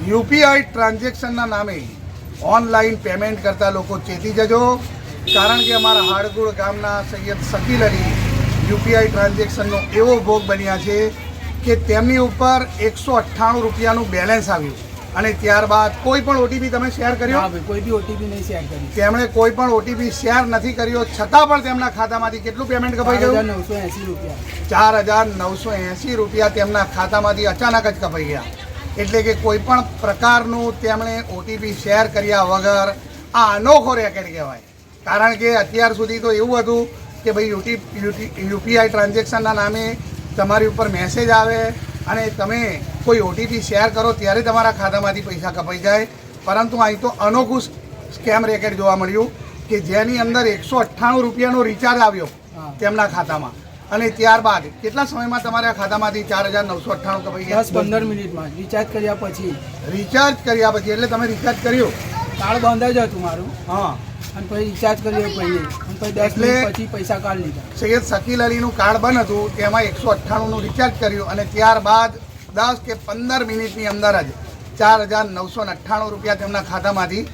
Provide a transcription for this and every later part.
UPI ટ્રાન્ઝેક્શનના નામે online payment કરતા લોકો ચેતી જજો, કારણ કે અમારા હાડગુળ ગામના સૈયદ શકીલ અલી યુપીઆઈ ટ્રાન્ઝેક્શનનો એવો ભોગ બન્યા છે કે તેમની ઉપર 198 રૂપિયાનું બેલેન્સ આવ્યું અને ત્યારબાદ કોઈ પણ ઓટીપી તમે શેર કર્યો? કોઈ બી ઓટીપી નહીં શેર કર્યું. તેમણે કોઈ પણ ઓટીપી શેર નથી કર્યો, છતાં પણ તેમના ખાતામાંથી કેટલું પેમેન્ટ કપાઈ ગયું? 4980 રૂપિયા. 4980 રૂપિયા તેમના ખાતામાંથી અચાનક જ કપાઈ ગયા. એટલે કે કોઈ પણ પ્રકારનું તેમણે ઓટીપી શેર કર્યા વગર આ અનોખો રેકેટ કહેવાય. કારણ કે અત્યાર સુધી તો એવું હતું કે ભાઈ યુપીઆઈ ટ્રાન્ઝેક્શનના નામે તમારી ઉપર મેસેજ આવે અને તમે કોઈ ઓટીપી શેર કરો ત્યારે તમારા ખાતામાંથી પૈસા કપાઈ જાય. પરંતુ અહીં તો અનોખું સ્કેમ રેકેટ જોવા મળ્યું કે જેની અંદર 198 રૂપિયાનો રિચાર્જ આવ્યો તેમના ખાતામાં અને ત્યારબાદ કેટલા સમયમાં તમારા ખાતામાંથી 4998 કપાઈ ગયા? 10-15 મિનિટમાં રિચાર્જ કર્યા પછી. રિચાર્જ કર્યા પછી એટલે તમે રિચાર્જ કર્યું? કાર્ડ બંધ જ હતું મારું. હા. અને પછી રિચાર્જ કર્યો પછી અને પછી 10 મિનિટ પછી પૈસા કાઢી લીધા. સૈયદ શકીલ અલીનું કાર્ડ બંધ હતું, તેમાં 198નું રિચાર્જ કર્યું અને ત્યારબાદ 10 કે 15 મિનિટની અંદર જ 4998 રૂપિયા તેમના ખાતામાંથી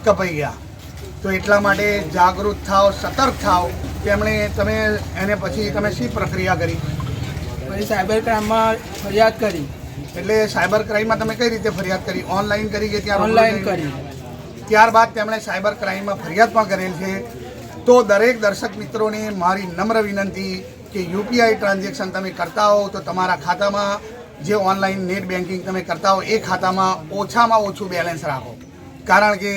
કપાઈ ગયા. તો એટલા માટે જાગૃત થાઓ, સતર્ક થાઓ. તમે એને પછી તમે શી પ્રક્રિયા કરી? પછી સાયબર ક્રાઇમમાં ફરિયાદ કરી. એટલે સાયબર ક્રાઇમમાં તમે કઈ રીતે ફરિયાદ કરી? ઓનલાઈન કરી કે ત્યાં ઓનલાઈન કરી? ત્યારબાદ તેમણે સાયબર ક્રાઇમમાં ફરિયાદ પણ કરેલ છે. તો દરેક દર્શક મિત્રોને મારી નમ્ર વિનંતી કે યુપીઆઈ ટ્રાન્ઝેક્શન તમે કરતા હો તો તમારા ખાતામાં જે ઓનલાઈન નેટ બેન્કિંગ તમે કરતા હો એ ખાતામાં ઓછામાં ઓછું બેલેન્સ રાખો. કારણ કે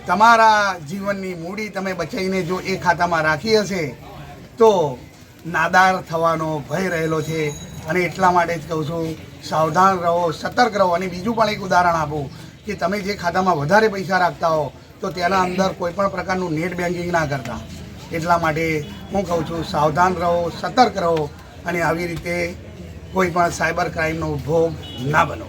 તમારા જીવનની મૂડી તમે બચાવીને જો એ ખાતામાં રાખી હશે તો નાદાર થવાનો ભય રહેલો છે. અને એટલા માટે જ કહું છું, સાવધાન રહો, સતર્ક રહો. અને બીજું પણ એક ઉદાહરણ આપું કે તમે જે ખાતામાં વધારે પૈસા રાખતા હો તો તેના અંદર કોઈ પણ પ્રકારનું નેટ બેન્કિંગ ના કરતા. એટલા માટે હું કહું છું, સાવધાન રહો, સતર્ક રહો અને આવી રીતે કોઈ પણ સાયબર ક્રાઇમનો ભોગ ના બનો.